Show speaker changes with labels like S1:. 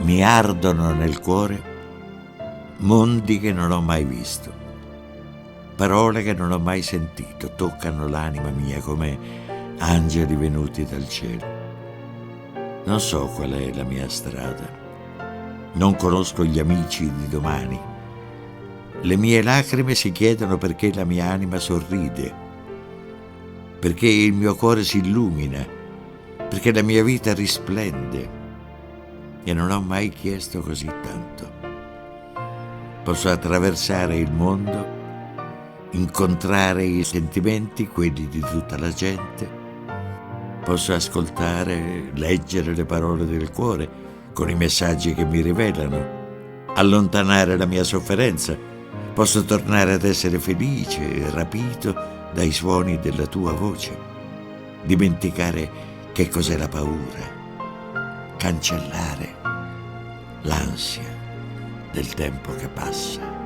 S1: Mi ardono nel cuore mondi che non ho mai visto, parole che non ho mai sentito, toccano l'anima mia come angeli venuti dal cielo. Non so qual è la mia strada, non conosco gli amici di domani. Le mie lacrime si chiedono perché la mia anima sorride, perché il mio cuore si illumina, perché la mia vita risplende. E non ho mai chiesto così tanto. Posso attraversare il mondo, incontrare i sentimenti, quelli di tutta la gente. Posso ascoltare, leggere le parole del cuore con i messaggi che mi rivelano, allontanare la mia sofferenza. Posso tornare ad essere felice, rapito dai suoni della tua voce, dimenticare che cos'è la paura, cancellare l'ansia del tempo che passa.